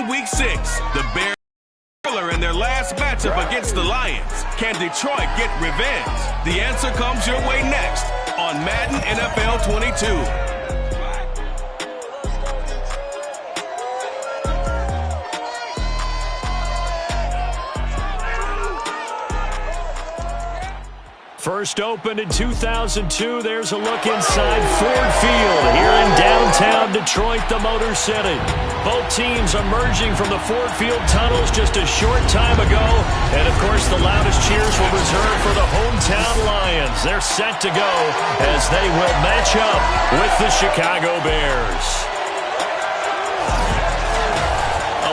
in Week 6. The Bears in their last matchup against the Lions. Can Detroit get revenge? The answer comes your way next on Madden NFL 22. First opened in 2002, there's a look inside Ford Field here in downtown Detroit, the Motor City. Both teams emerging from the Ford Field tunnels just a short time ago. And, of course, the loudest cheers were reserved for the hometown Lions. They're set to go as they will match up with the Chicago Bears.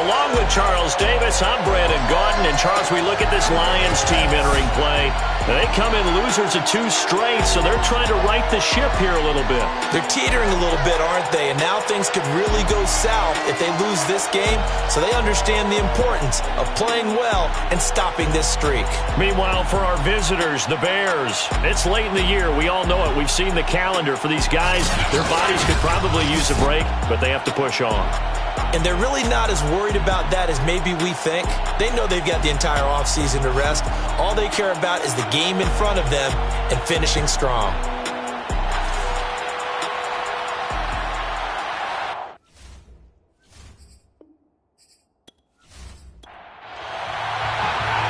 Along with Charles Davis, I'm Brandon Gaudin. And, Charles, we look at this Lions team entering play. They come in losers of 2 straight, so they're trying to right the ship here a little bit. They're teetering a little bit, aren't they? And now things could really go south if they lose this game, so they understand the importance of playing well and stopping this streak. Meanwhile, for our visitors, the Bears, it's late in the year. We all know it. We've seen the calendar for these guys. Their bodies could probably use a break, but they have to push on. And they're really not as worried about that as maybe we think. They know they've got the entire offseason to rest. All they care about is the game in front of them and finishing strong.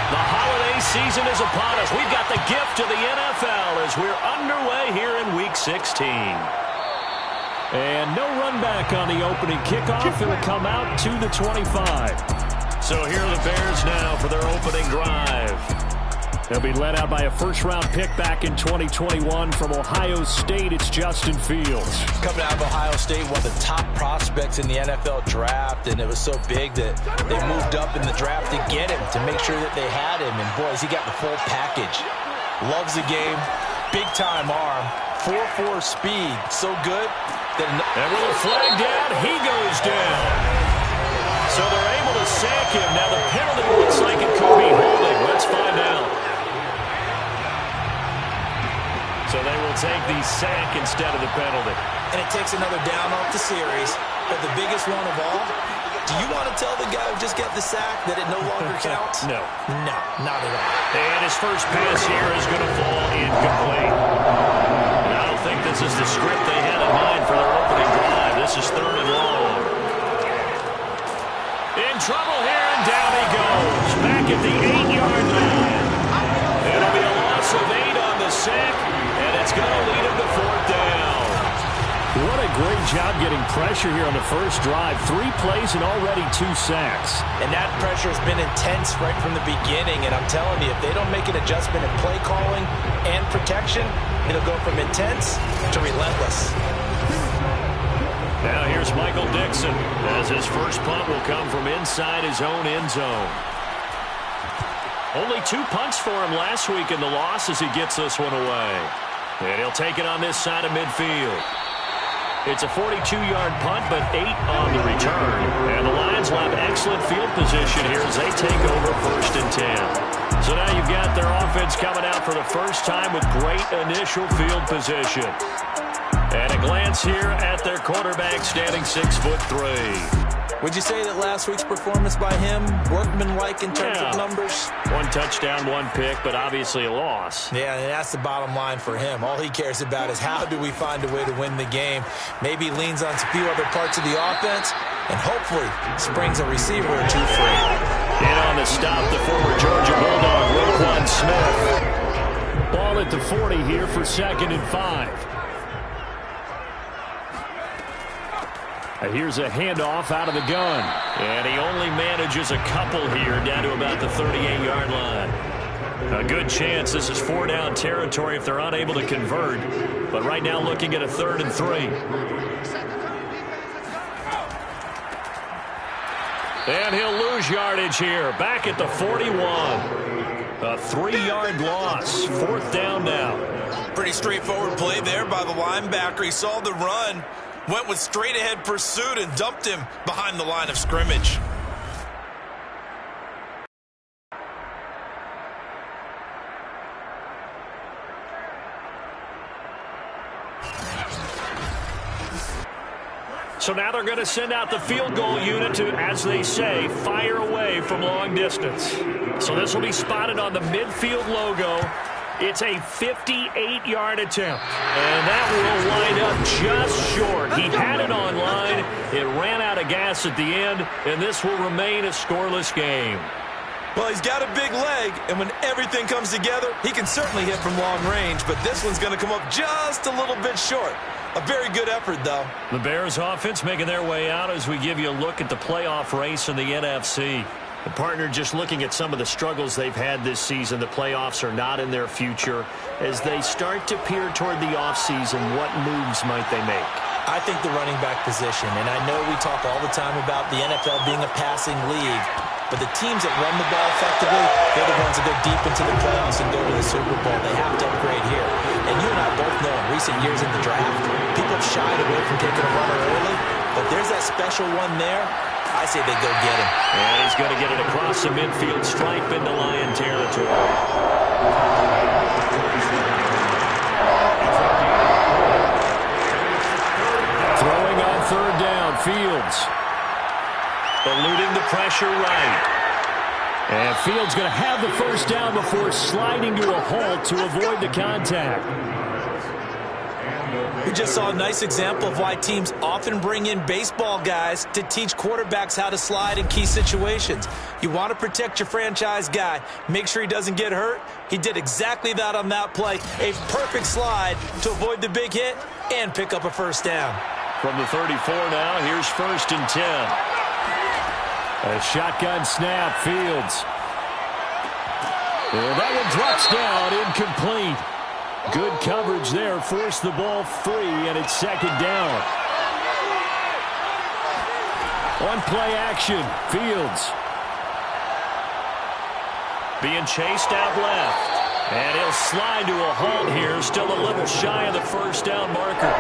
The holiday season is upon us. We've got the gift of the NFL as we're underway here in Week 16. And no run back on the opening kickoff. It'll come out to the 25. So here are the Bears now for their opening drive. They'll be led out by a first-round pick back in 2021 from Ohio State. It's Justin Fields. Coming out of Ohio State, one of the top prospects in the NFL draft, and it was so big that they moved up in the draft to get him, to make sure that they had him. And, boys, he got the full package. Loves the game, big-time arm, 4.4 speed, so good. And with a flag down, he goes down. So they're able to sack him. Now the penalty looks like it could be holding. Let's find out. So they will take the sack instead of the penalty. And it takes another down off the series. But the biggest one of all, do you want to tell the guy who just got the sack that it no longer counts? No. No, not at all. And his first pass here is going to fall incomplete. And I don't think this is the script they had in mind for their opening drive. This is 3rd and long. In trouble here, and down he goes. Back at the 8-yard line. It'll be a loss of 8 on the sack, and it's going to lead him to 4th down. What a great job getting pressure here on the first drive. 3 plays and already 2 sacks. And that pressure has been intense right from the beginning. And I'm telling you, if they don't make an adjustment in play calling and protection, it'll go from intense to relentless. Now here's Michael Dixon as his first punt will come from inside his own end zone. Only 2 punts for him last week in the loss as he gets this one away. And he'll take it on this side of midfield. It's a 42-yard punt, but 8 on the return. And the Lions will have excellent field position here as they take over 1st and 10. So now you've got their offense coming out for the first time with great initial field position. And a glance here at their quarterback standing 6'3". Would you say that last week's performance by him, workmanlike in terms of numbers? 1 touchdown, 1 pick, but obviously a loss. Yeah, and that's the bottom line for him. All he cares about is how do we find a way to win the game. Maybe leans on a few other parts of the offense, and hopefully springs a receiver or 2 free. In on the stop, the former Georgia Bulldog, Roquan Smith. Ball at the 40 here for 2nd and 5. Here's a handoff out of the gun. And he only manages a couple here down to about the 38-yard line. A good chance this is 4-down territory if they're unable to convert. But right now looking at a 3rd and 3. And he'll lose yardage here. Back at the 41. A 3-yard loss. 4th down now. Pretty straightforward play there by the linebacker. He saw the run. Went with straight-ahead pursuit and dumped him behind the line of scrimmage. So now they're going to send out the field goal unit to, as they say, fire away from long distance. So this will be spotted on the midfield logo. It's a 58-yard attempt. And that will wind up just short. He had it on line. It ran out of gas at the end, and this will remain a scoreless game. Well, he's got a big leg, and when everything comes together, he can certainly hit from long range, but this one's going to come up just a little bit short. A very good effort, though. The Bears offense making their way out as we give you a look at the playoff race in the NFC. The partner, just looking at some of the struggles they've had this season, the playoffs are not in their future. As they start to peer toward the offseason, what moves might they make? I think the running back position, and I know we talk all the time about the NFL being a passing league, but the teams that run the ball effectively, they're the ones that go deep into the playoffs and go to the Super Bowl. They have to upgrade here. And you and I both know in recent years in the draft, people have shied away from taking a runner early, but there's that special one there. I say they go get him. And he's going to get it across the midfield stripe into Lion territory. Throwing on third down, Fields. Eluding the pressure right. And Fields going to have the first down before sliding to a halt to avoid the contact. We just saw a nice example of why teams often bring in baseball guys to teach quarterbacks how to slide in key situations. You want to protect your franchise guy. Make sure he doesn't get hurt. He did exactly that on that play. A perfect slide to avoid the big hit and pick up a first down. From the 34 now, here's 1st and 10. A shotgun snap, Fields. And that one drops down, incomplete. Good coverage there, forced the ball free, and it's 2nd down. On play action, Fields. Being chased out left. And he'll slide to a halt here, still a little shy of the first down marker.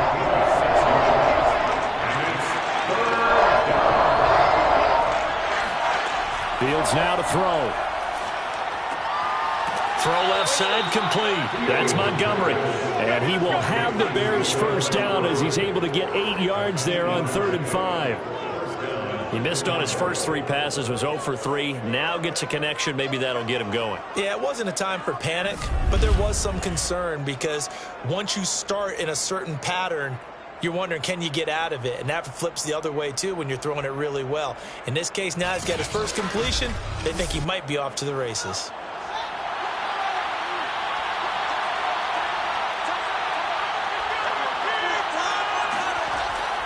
Fields now to throw. Throw left side complete. That's Montgomery. And he will have the Bears first down as he's able to get 8 yards there on 3rd and 5. He missed on his first 3 passes, was 0 for 3. Now gets a connection. Maybe that'll get him going. Yeah, it wasn't a time for panic, but there was some concern because once you start in a certain pattern, you're wondering, can you get out of it? And that flips the other way, too, when you're throwing it really well. In this case, now he's got his first completion. They think he might be off to the races.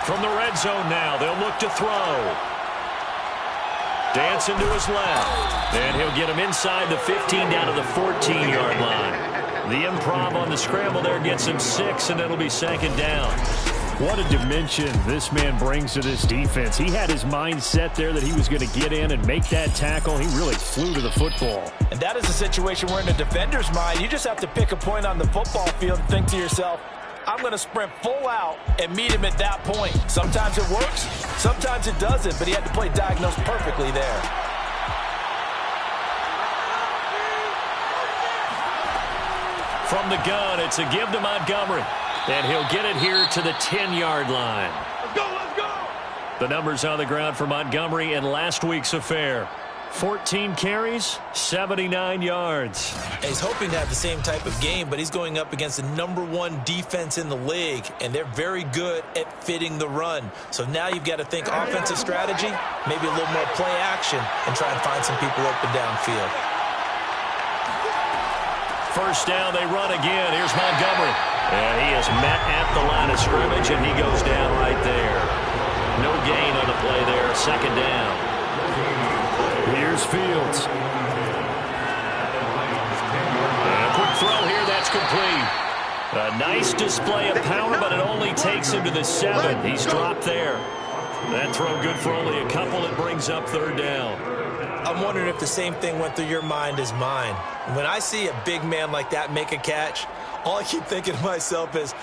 From the red zone now, they'll look to throw. Dancing to his left. And he'll get him inside the 15 down to the 14-yard line. The improv on the scramble there gets him 6, and it'll be 2nd down. What a dimension this man brings to this defense. He had his mind set there that he was going to get in and make that tackle. He really flew to the football. And that is a situation where in a defender's mind, you just have to pick a point on the football field and think to yourself, I'm going to sprint full out and meet him at that point. Sometimes it works, sometimes it doesn't, but he had to play diagnosed perfectly there. From the gun, it's a give to Montgomery. And he'll get it here to the 10-yard line. Let's go, let's go! The numbers on the ground for Montgomery in last week's affair. 14 carries, 79 yards. He's hoping to have the same type of game, but he's going up against the #1 defense in the league, and they're very good at fitting the run. So now you've got to think offensive strategy, maybe a little more play action, and try and find some people open downfield. First down, they run again. Here's Montgomery. And he is met at the line of scrimmage, and he goes down right there. No gain on the play there, 2nd down. Here's Fields. And a quick throw here, that's complete. A nice display of power, but it only takes him to the 7. He's dropped there. That throw good for only a couple. It brings up 3rd down. I'm wondering if the same thing went through your mind as mine. When I see a big man like that make a catch, all I keep thinking to myself is,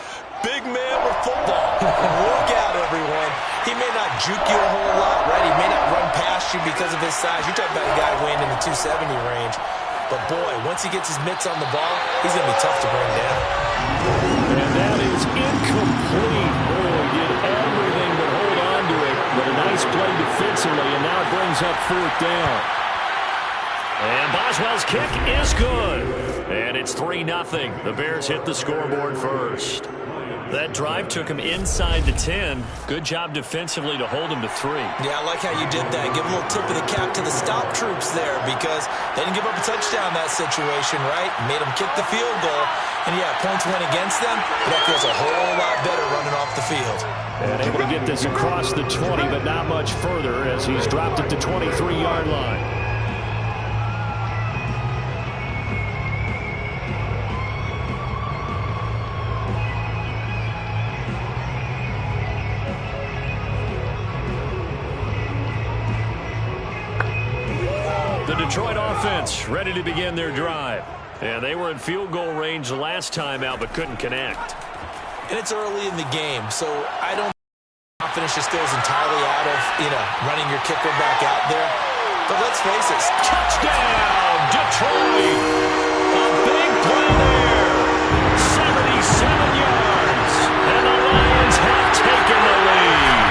big man with football. Look out, everyone. He may not juke you a whole lot, right? He may not run past you because of his size. You're talking about a guy weighing in the 270 range. But, boy, once he gets his mitts on the ball, he's going to be tough to bring down. And that is incomplete. Oh, he did everything but hold on to up fourth down. And Boswell's kick is good. And it's 3-0. The Bears hit the scoreboard first. That drive took him inside the 10. Good job defensively to hold him to 3. Yeah, I like how you did that. Give a little tip of the cap to the stop troops there because they didn't give up a touchdown in that situation, right? Made them kick the field goal. And, yeah, points went against them, but that feels a whole lot better running off the field. And able to get this across the 20, but not much further as he's dropped it to 23-yard line. The Detroit offense ready to begin their drive. And they were in field goal range the last time out, but couldn't connect. And it's early in the game, so I don't think confidence just goes entirely out of, running your kicker back out there. But let's face it. Touchdown, Detroit! A big play there. 77 yards. And the Lions have taken the lead.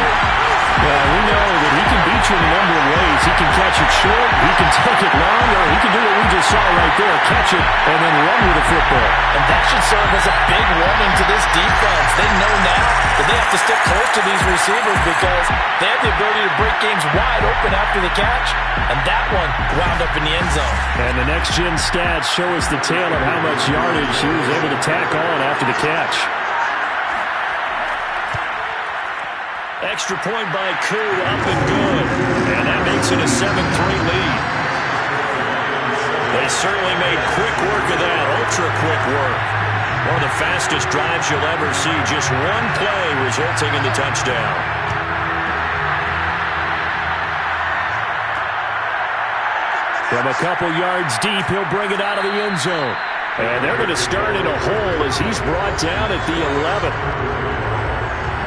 Well, we know that he can beat you in a number of ways. He can catch it short, he can take it long, or he can do what we just saw right there, catch it and then run with the football. And that should serve as a big warning to this defense. They know now that they have to stick close to these receivers because they have the ability to break games wide open after the catch, and that one wound up in the end zone. And the next-gen stats show us the tale of how much yardage he was able to tack on after the catch. Extra point by Koo, up and good. And that makes it a 7-3 lead. They certainly made quick work of that, ultra-quick work. One of the fastest drives you'll ever see. Just one play resulting in the touchdown. From a couple yards deep, he'll bring it out of the end zone. And they're going to start in a hole as he's brought down at the 11.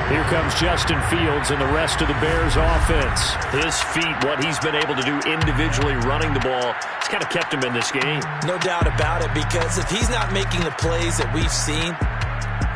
Here comes Justin Fields and the rest of the Bears offense. His feet, what he's been able to do individually running the ball, it's kind of kept him in this game. No doubt about it, because if he's not making the plays that we've seen,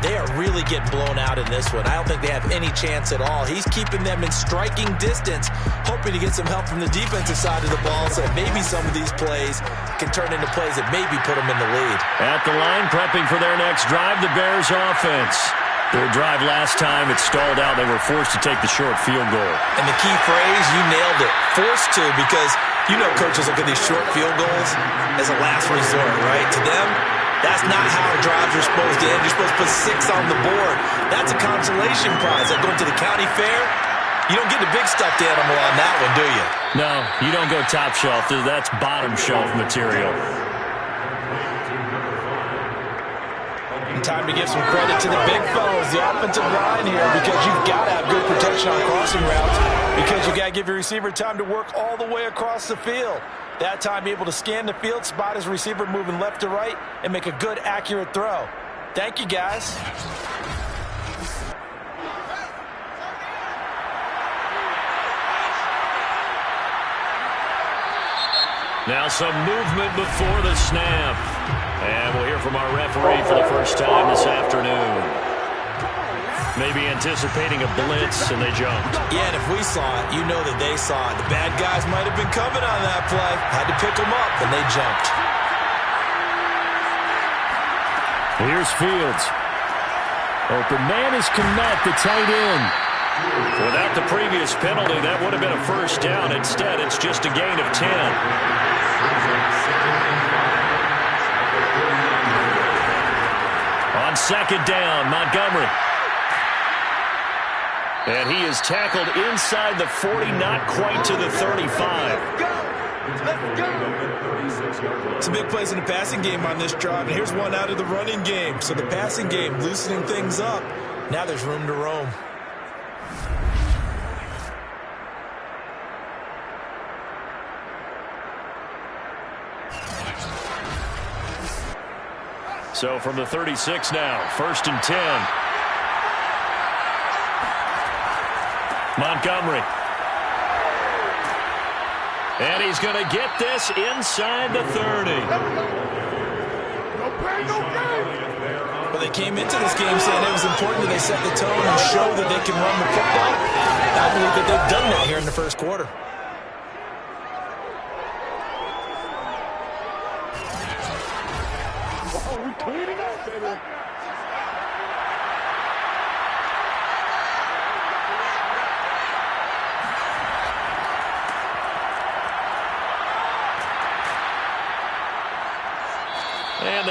they are really getting blown out in this one. I don't think they have any chance at all. He's keeping them in striking distance, hoping to get some help from the defensive side of the ball so that maybe some of these plays can turn into plays that maybe put them in the lead. At the line, prepping for their next drive, the Bears offense. Their drive last time, it stalled out. They were forced to take the short field goal. And the key phrase, you nailed it, forced to, because coaches look at these short field goals as a last resort, right? To them, that's not how drives are supposed to end. You're supposed to put 6 on the board. That's a consolation prize. Like going to the county fair, you don't get the big stuffed animal on that one, do you? No, you don't go top shelf. That's bottom shelf material. Time to give some credit to the big fellas, the offensive line here, because you've got to have good protection on crossing routes because you got to give your receiver time to work all the way across the field. That time, be able to scan the field, spot his receiver moving left to right, and make a good, accurate throw. Thank you, guys. Now some movement before the snap. And we'll hear from our referee for the first time this afternoon. Maybe anticipating a blitz, and they jumped. Yeah, and if we saw it, you know that they saw it. The bad guys might have been coming on that play. Had to pick them up, and they jumped. Here's Fields. Open man is Kmet, the tight end. Without the previous penalty, that would have been a first down. Instead, it's just a gain of 10. On second down, Montgomery. And he is tackled inside the 40, not quite to the 35. Some big plays in the passing game on this drive, and here's one out of the running game. So the passing game loosening things up. Now there's room to roam. So from the 36 now, 1st and 10. Montgomery. And he's going to get this inside the 30. Well, they came into this game saying it was important that they set the tone and show that they can run the football. I believe that they've done that here in the first quarter.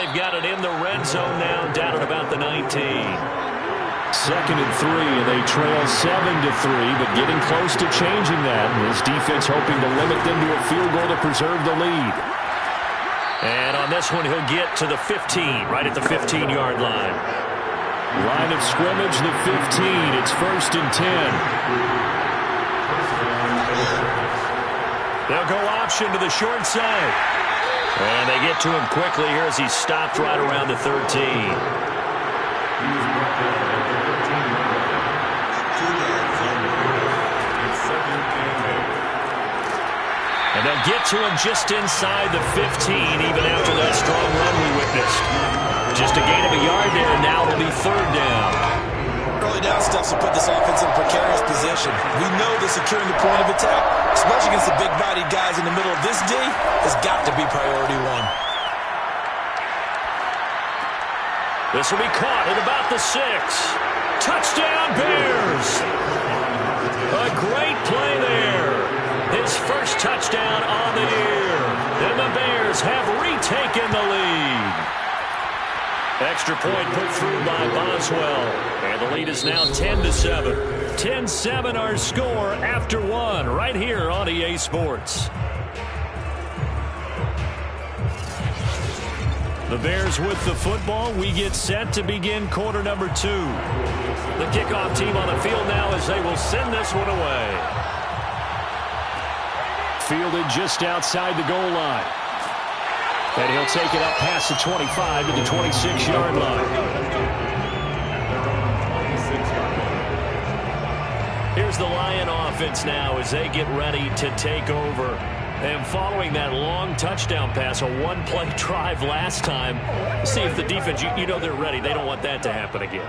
they've got it in the red zone now, down at about the 19. 2nd and 3, and they trail 7-3, but getting close to changing that. And this defense hoping to limit them to a field goal to preserve the lead. And on this one, he'll get to the 15, right at the 15-yard line. Line of scrimmage, the 15. It's 1st and 10. They'll go option to the short side. And they get to him quickly here as he's stopped right around the 13. And they'll get to him just inside the 15, even after that strong run we witnessed. Just a gain of a yard there, and now it'll be 3rd down. Early down stuff will put this offense in a precarious position. We know that securing the point of attack, especially against the big-bodied guys in the middle of this D, has got to be priority 1. This will be caught at about the 6. Touchdown, Bears! A great play there. His first touchdown on the year. And the Bears have retaken the lead. Extra point put through by Boswell. And the lead is now 10-7. 10-7 our score after 1 right here on EA Sports. The Bears with the football. We get set to begin quarter number 2. The kickoff team on the field now as they will send this one away. Fielded just outside the goal line. And he'll take it up past the 25 to the 26-yard line. Here's the Lion offense now as they get ready to take over. And following that long touchdown pass, a one-play drive last time, see if the defense, you know they're ready. They don't want that to happen again.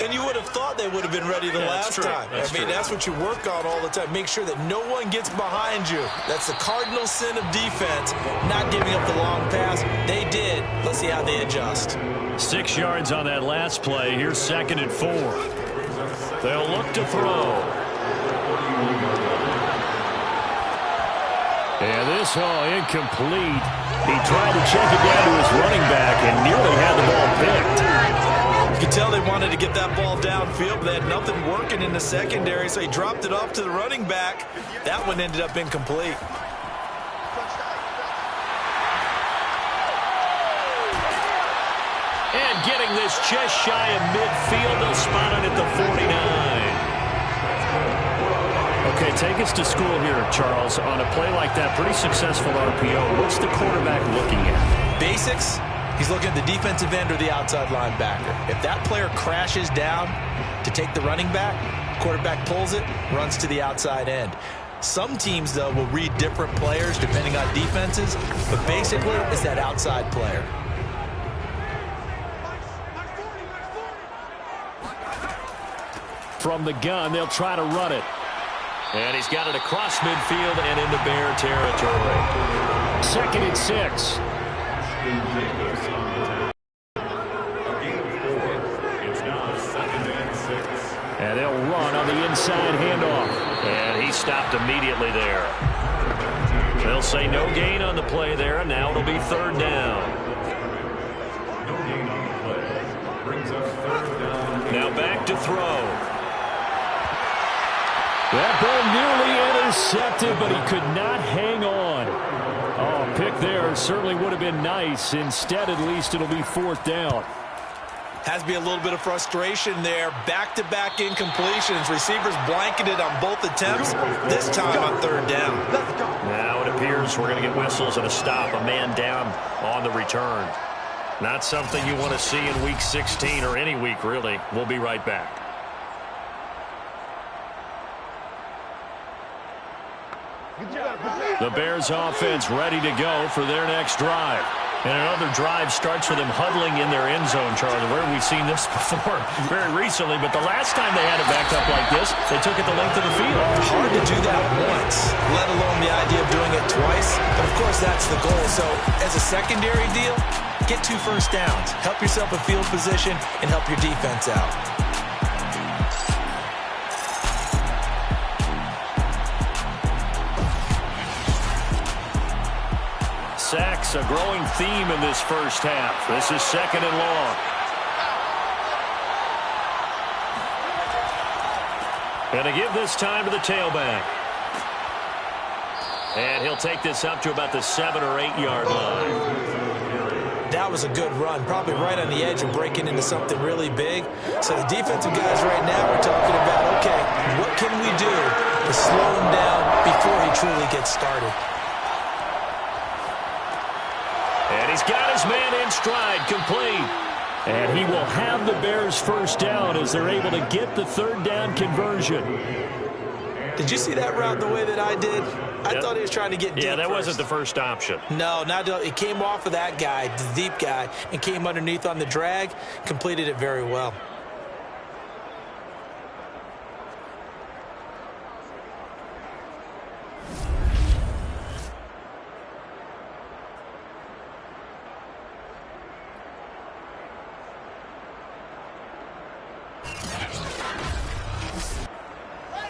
And you would have thought they would have been ready the last time. That's what you work on all the time. Make sure that no one gets behind you. That's the cardinal sin of defense, not giving up the long pass. They did. Let's see how they adjust. 6 yards on that last play. Here's 2nd and 4. They'll look to throw. And this, incomplete. He tried to check it down to his running back and nearly had the ball picked. You could tell they wanted to get that ball downfield, but they had nothing working in the secondary, so he dropped it off to the running back. That one ended up incomplete. And getting this just shy of midfield, they'll spot it at the 49. Okay, take us to school here, Charles. On a play like that, pretty successful RPO. What's the quarterback looking at? Basics. He's looking at the defensive end or the outside linebacker. If that player crashes down to take the running back, quarterback pulls it, runs to the outside end. Some teams, though, will read different players depending on defenses, but basically it's that outside player. From the gun, they'll try to run it. And he's got it across midfield and into Bear territory. 2nd and 6. And they'll run on the inside handoff. And he stopped immediately there. They'll say no gain on the play there, and now it'll be 3rd down. Now back to throw. That ball nearly intercepted, but he could not hang on. Oh, pick there certainly would have been nice. Instead, at least, it'll be 4th down. Has to be a little bit of frustration there. Back-to-back incompletions. Receivers blanketed on both attempts, this time on 3rd down. Now it appears we're going to get whistles and a stop. A man down on the return. Not something you want to see in Week 16 or any week, really. We'll be right back. The Bears offense ready to go for their next drive. And another drive starts with them huddling in their end zone, Charlie. Where have we seen this before? Very recently, but the last time they had it backed up like this, they took it the length of the field. Hard to do that once, let alone the idea of doing it twice. But, of course, that's the goal. So, as a secondary deal, get 2 first downs. Help yourself a field position and help your defense out. Sacks a growing theme in this first half. This is 2nd and long. And to give this time to the tailback. And he'll take this up to about the 7 or 8 yard line. That was a good run, probably right on the edge of breaking into something really big. So the defensive guys right now are talking about, okay, what can we do to slow him down before he truly gets started? And he's got his man in stride, complete. And he will have the Bears first down as they're able to get the 3rd down conversion. Did you see that route the way that I did? I thought he was trying to get deep. Yeah, that first. wasn't the first option. No, not it came off of that guy, the deep guy, and came underneath on the drag, completed it very well.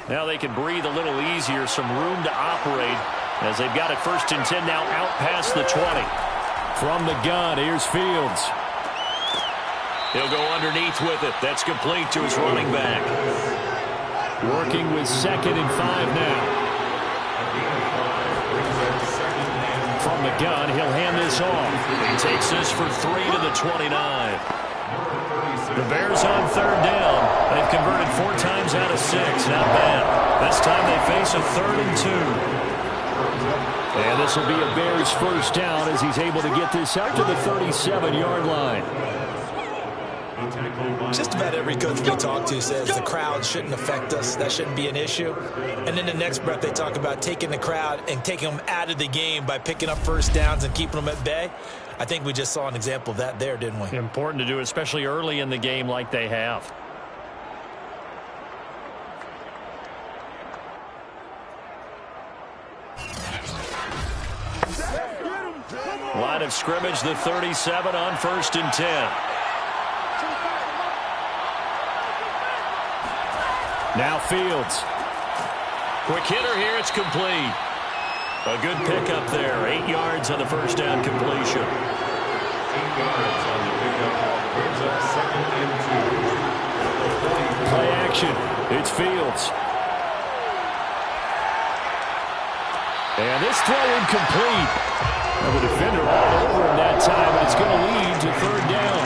Now they can breathe a little easier, some room to operate as they've got it 1st and 10 now out past the 20. From the gun, here's Fields. He'll go underneath with it. That's complete to his running back. Working with 2nd and 5 now. From the gun, he'll hand this off. He takes this for 3 to the 29. The Bears on 3rd down. They've converted 4 times out of 6. Not bad. This time they face a 3rd and 2. And this will be a Bears first down as he's able to get this out to the 37-yard line. Just about every coach we talk to says the crowd shouldn't affect us. That shouldn't be an issue. And then the next breath they talk about taking the crowd and taking them out of the game by picking up first downs and keeping them at bay. I think we just saw an example of that there, didn't we? Important to do, especially early in the game like they have. Line of scrimmage, the 37 on 1st and 10. Now Fields. Quick hitter here, it's complete. A good pickup there, 8 yards on the first down completion. 8 yards on the pickup that brings up 2nd and 2. Play action. It's Fields. And this throw incomplete. The defender all over him that time, but it's going to lead to 3rd down.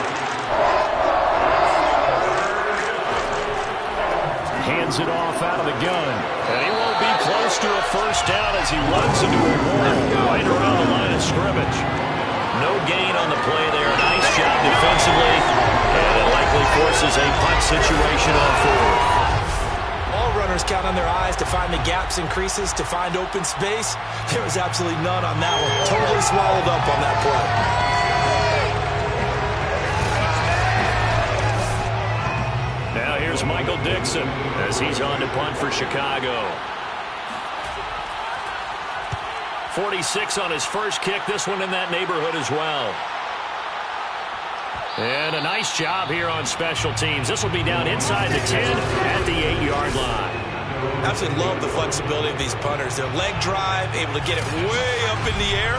Hands it off out of the gun. And he won't be close to a first down as he runs into a wall right around the line of scrimmage. No gain on the play there. Nice job defensively. And it likely forces a punt situation on 4th. All runners count on their eyes to find the gaps and creases, to find open space. There was absolutely none on that one. Totally swallowed up on that play. Now here's Michael Dixon as he's on to punt for Chicago. 46 on his first kick. This one in that neighborhood as well. And a nice job here on special teams. This will be down inside the 10 at the 8-yard line. Absolutely love the flexibility of these punters. Their leg drive, able to get it way up in the air,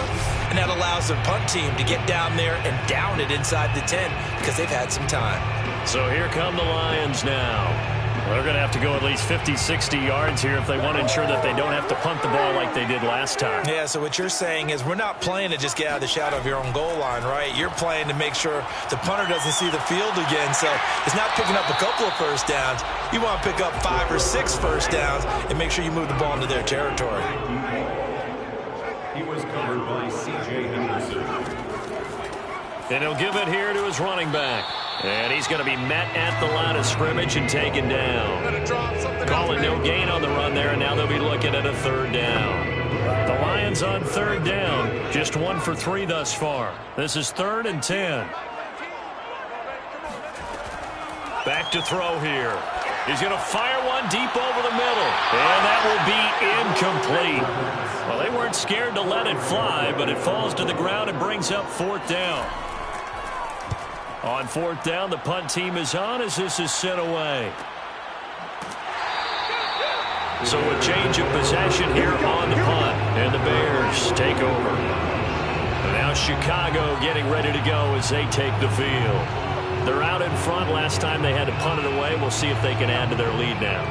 and that allows their punt team to get down there and down it inside the 10 because they've had some time. So here come the Lions now. They're going to have to go at least 50, 60 yards here if they want to ensure that they don't have to punt the ball like they did last time. Yeah, so what you're saying is we're not playing to just get out of the shadow of your own goal line, right? You're playing to make sure the punter doesn't see the field again. So it's not picking up a couple of first downs. You want to pick up 5 or 6 first downs and make sure you move the ball into their territory. He was covered by C.J. Henderson. And he'll give it here to his running back. And he's going to be met at the line of scrimmage and taken down. Calling no gain on the run there, and now they'll be looking at a 3rd down. The Lions on 3rd down. Just 1 for 3 thus far. This is 3rd and 10. Back to throw here. He's going to fire one deep over the middle. And that will be incomplete. Well, they weren't scared to let it fly, but it falls to the ground and brings up 4th down. On 4th down, the punt team is on as this is sent away. So a change of possession here on the punt. And the Bears take over. And now Chicago getting ready to go as they take the field. They're out in front. Last time they had to punt it away. We'll see if they can add to their lead now.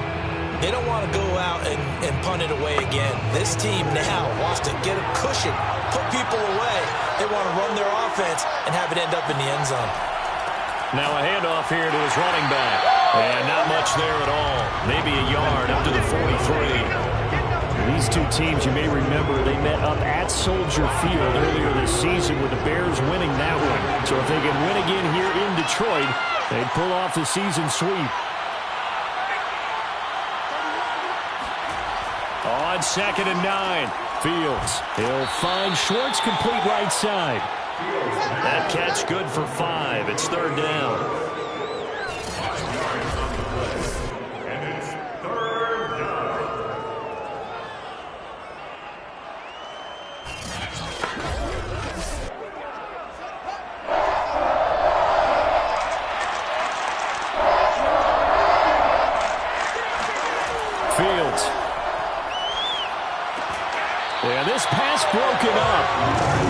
They don't want to go out and punt it away again. This team now wants to get a cushion, put people away. They want to run their offense and have it end up in the end zone. Now a handoff here to his running back. And not much there at all. Maybe a yard up to the 43. These two teams, you may remember, they met up at Soldier Field earlier this season with the Bears winning that one. So if they can win again here in Detroit, they'd pull off the season sweep. On 2nd and 9, Fields. He'll find Schwartz, complete right side. That catch good for 5. It's 3rd down. And it's 3rd down. Fields. Yeah, this pass broken up.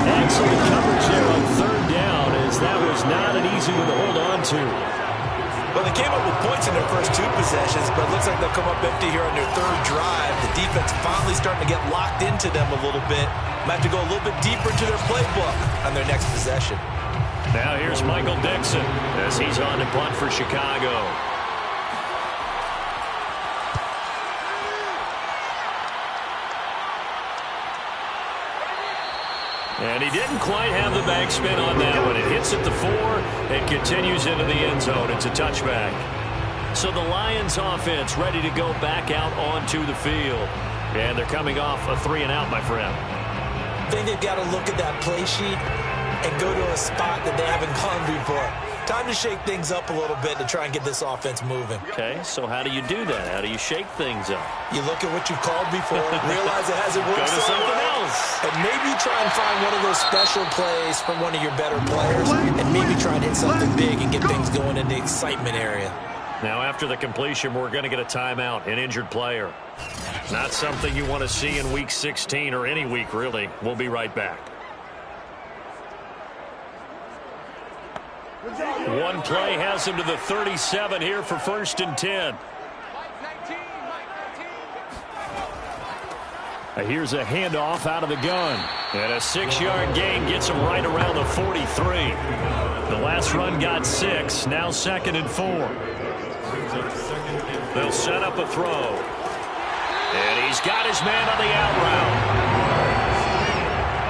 Excellent coverage there on 3rd down, as that was not an easy one to hold on to. Well, they came up with points in their first 2 possessions, but it looks like they'll come up empty here on their 3rd drive. The defense finally starting to get locked into them a little bit. Might have to go a little bit deeper into their playbook on their next possession. Now here's Michael Dixon as he's on to punt for Chicago. And he didn't quite have the backspin on that one. It hits at the 4 and continues into the end zone. It's a touchback. So the Lions offense ready to go back out onto the field. And they're coming off a 3-and-out, my friend. I think they've got to look at that play sheet and go to a spot that they haven't gone before. Time to shake things up a little bit to try and get this offense moving. Okay, so how do you do that? How do you shake things up? You look at what you've called before, realize it hasn't worked Go to so something well, else. and maybe try and find one of those special plays from one of your better players, and maybe try and hit something big and get things going in the excitement area. Now, after the completion, we're going to get a timeout, an injured player. Not something you want to see in Week 16 or any week, really. We'll be right back. One play has him to the 37 here for 1st and 10. Here's a handoff out of the gun. And a 6-yard gain gets him right around the 43. The last run got 6, now 2nd and 4. They'll set up a throw. And he's got his man on the out route.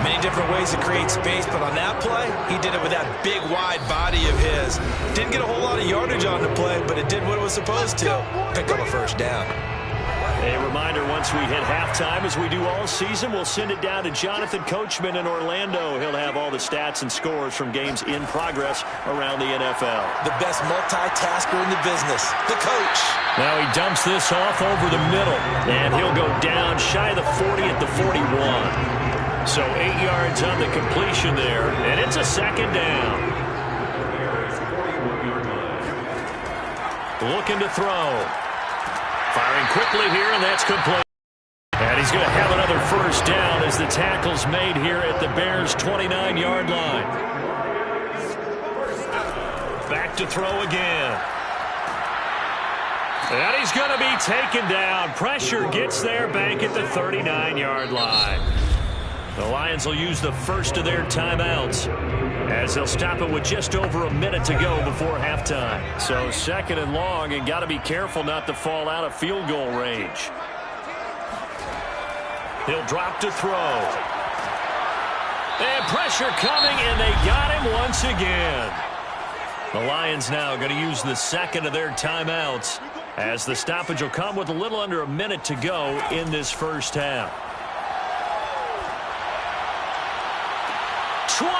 Many different ways to create space, but on that play, he did it with that big, wide body of his. Didn't get a whole lot of yardage on the play, but it did what it was supposed to. Pick up a 1st down. A reminder, once we hit halftime, as we do all season, we'll send it down to Jonathan Coachman in Orlando. He'll have all the stats and scores from games in progress around the NFL. The best multitasker in the business, the coach. Now he dumps this off over the middle, and he'll go down shy of the 40 at the 41. So 8 yards on the completion there, and it's a 2nd down. Looking to throw. Firing quickly here, and that's complete. And he's going to have another 1st down as the tackle's made here at the Bears' 29-yard line. Back to throw again. And he's going to be taken down. Pressure gets there back at the 39-yard line. The Lions will use the first of their timeouts as they'll stop it with just over a minute to go before halftime. So 2nd and long, and got to be careful not to fall out of field goal range. He'll drop to throw. And pressure coming, and they got him once again. The Lions now going to use the 2nd of their timeouts as the stoppage will come with a little under a minute to go in this first half. 20.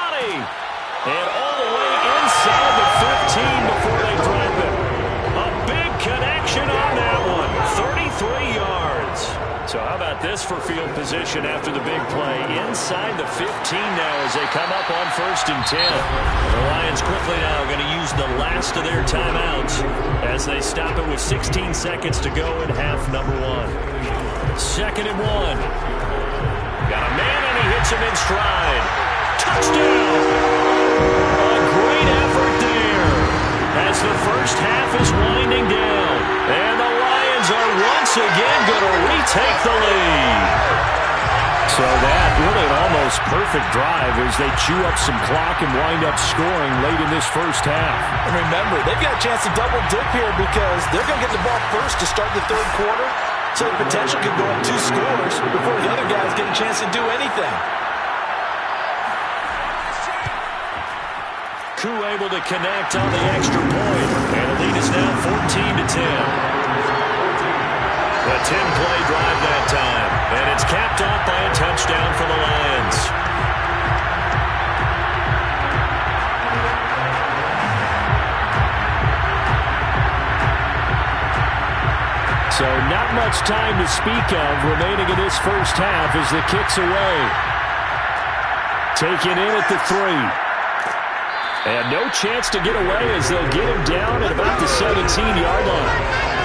And all the way inside the 15 before they drop it. A big connection on that one. 33 yards. So how about this for field position after the big play? Inside the 15 now as they come up on 1st and 10. The Lions quickly now going to use the last of their timeouts as they stop it with 16 seconds to go in half number 1. 2nd and 1. Got a man, and he hits him in stride. touchdown. A great effort there as the first half is winding down. And the Lions are once again going to retake the lead. So that really an almost perfect drive as they chew up some clock and wind up scoring late in this first half. And remember, they've got a chance to double dip here because they're going to get the ball first to start the third quarter. So the potential could go up 2 scores before the other guys get a chance to do anything. Koo able to connect on the extra point. And the lead is now 14-10. A 10-play drive that time. And it's capped off by a touchdown for the Lions. So not much time to speak of remaining in this first half as the kick's away. Taken in at the 3. And no chance to get away as they'll get him down at about the 17-yard line.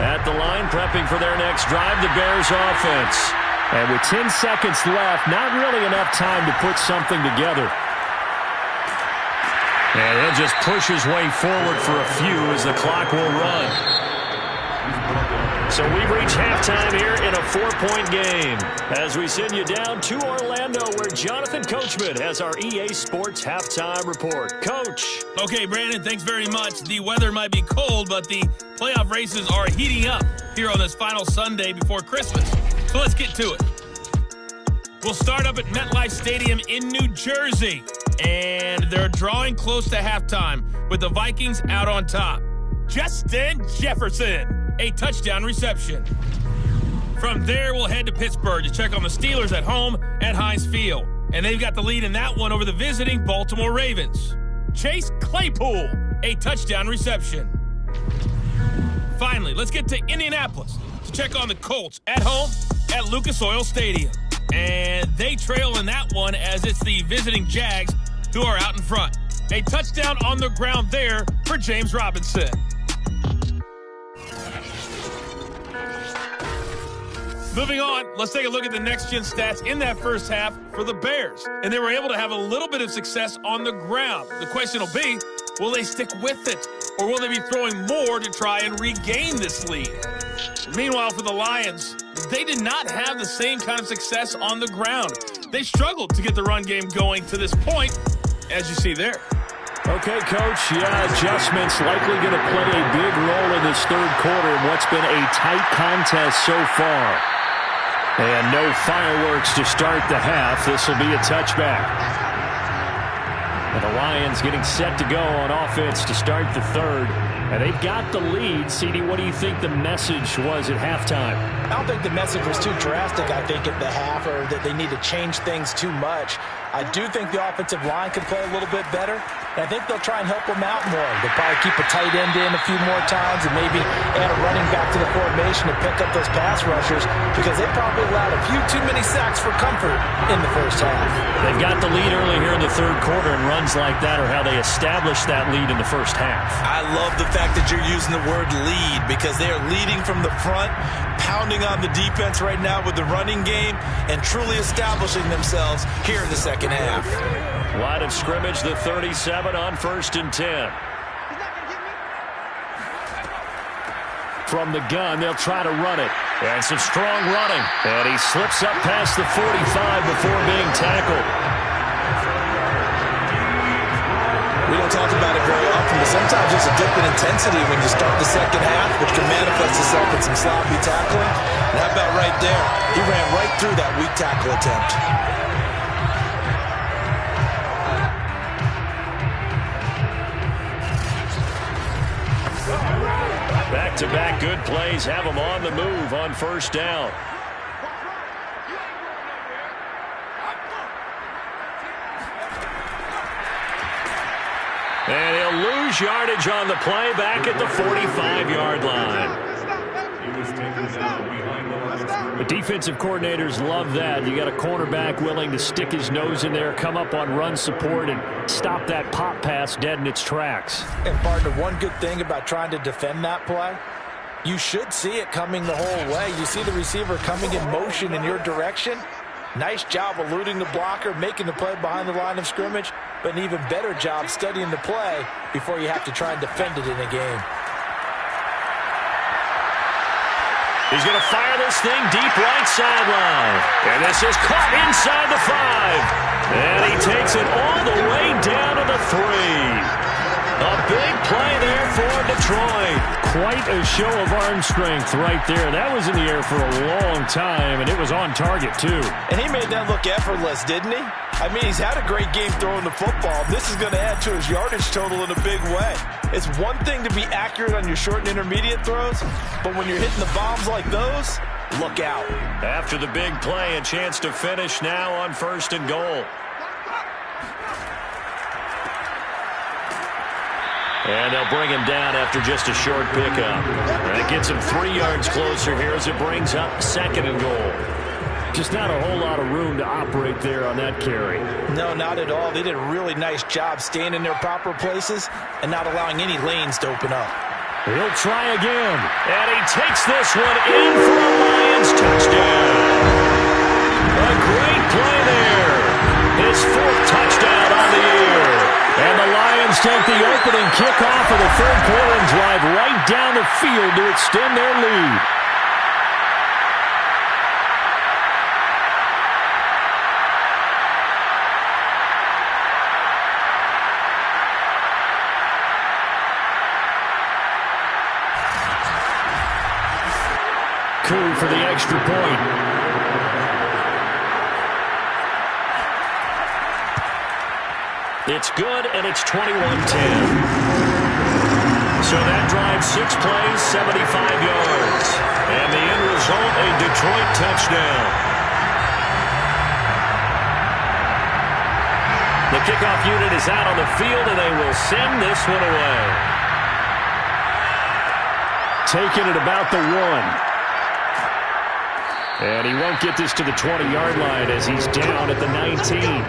At the line, prepping for their next drive, the Bears offense. And with 10 seconds left, not really enough time to put something together. And he'll just push his way forward for a few as the clock will run. So we've reached halftime here in a 4-point game as we send you down to Orlando where Jonathan Coachman has our EA Sports Halftime Report. Coach. Okay, Brandon, thanks very much. The weather might be cold, but the playoff races are heating up here on this final Sunday before Christmas. So let's get to it. We'll start up at MetLife Stadium in New Jersey, and they're drawing close to halftime with the Vikings out on top. Justin Jefferson, a touchdown reception. From there, we'll head to Pittsburgh to check on the Steelers at home at Heinz Field. And they've got the lead in that one over the visiting Baltimore Ravens. Chase Claypool, a touchdown reception. Finally, let's get to Indianapolis to check on the Colts at home at Lucas Oil Stadium. And they trail in that one as it's the visiting Jags who are out in front. A touchdown on the ground there for James Robinson. Moving on, let's take a look at the next-gen stats in that first half for the Bears. And they were able to have a little bit of success on the ground. The question will be, will they stick with it? Or will they be throwing more to try and regain this lead? Meanwhile, for the Lions, they did not have the same kind of success on the ground. They struggled to get the run game going to this point, as you see there. Okay, Coach, adjustments likely going to play a big role in this third quarter in what's been a tight contest so far. And no fireworks to start the half. This will be a touchback. And the Lions getting set to go on offense to start the third. And they've got the lead. CD, what do you think the message was at halftime? I don't think the message was too drastic, I think, at the half, or that they need to change things too much. I do think the offensive line could play a little bit better, and I think they'll try and help them out more. They'll probably keep a tight end in a few more times and maybe add a running back to the formation to pick up those pass rushers because they probably allowed a few too many sacks for comfort in the first half. They've got the lead early here in the third quarter, and runs like that are how they established that lead in the first half. I love the fact that you're using the word lead because they are leading from the front, pounding on the defense right now with the running game, and truly establishing themselves here in the second half. Line of scrimmage, the 37 on 1st and 10. From the gun, they'll try to run it. And some strong running. And he slips up past the 45 before being tackled. We don't talk about it very often, but sometimes there's a dip in intensity when you start the second half, which can manifest itself in some sloppy tackling. And how about right there? He ran right through that weak tackle attempt. Back-to-back good plays have them on the move on first down. And he'll lose yardage on the play back at the 45-yard line. The defensive coordinators love that. You got a cornerback willing to stick his nose in there, come up on run support, and stop that pop pass dead in its tracks. And partner, one good thing about trying to defend that play You should see it coming the whole way. You see the receiver coming in motion in your direction. Nice job eluding the blocker, making the play behind the line of scrimmage, but an even better job studying the play before you have to try and defend it in a game. He's going to fire this thing deep right sideline. And this is caught inside the 5. And he takes it all the way down to the 3. A big play there for Detroit. Quite a show of arm strength right there. That was in the air for a long time, and it was on target, too. And he made that look effortless, didn't he? I mean, he's had a great game throwing the football. This is going to add to his yardage total in a big way. It's one thing to be accurate on your short and intermediate throws, but when you're hitting the bombs like those, look out. After the big play, a chance to finish now on 1st and goal. And they'll bring him down after just a short pickup. That gets him 3 yards closer here as it brings up 2nd and goal. Just not a whole lot of room to operate there on that carry. No, not at all. They did a really nice job staying in their proper places and not allowing any lanes to open up. He'll try again. And he takes this one in for a Lions touchdown. A great play there. His 4th touchdown on the year. And the Lions take the opening kickoff of the 3rd quarter and drive right down the field to extend their lead. Coup for the extra point. It's good, and it's 21-10. So that drives 6 plays, 75 yards. And the end result, a Detroit touchdown. The kickoff unit is out on the field, and they will send this one away. Taking it about the 1. And he won't get this to the 20-yard line as he's down at the 19.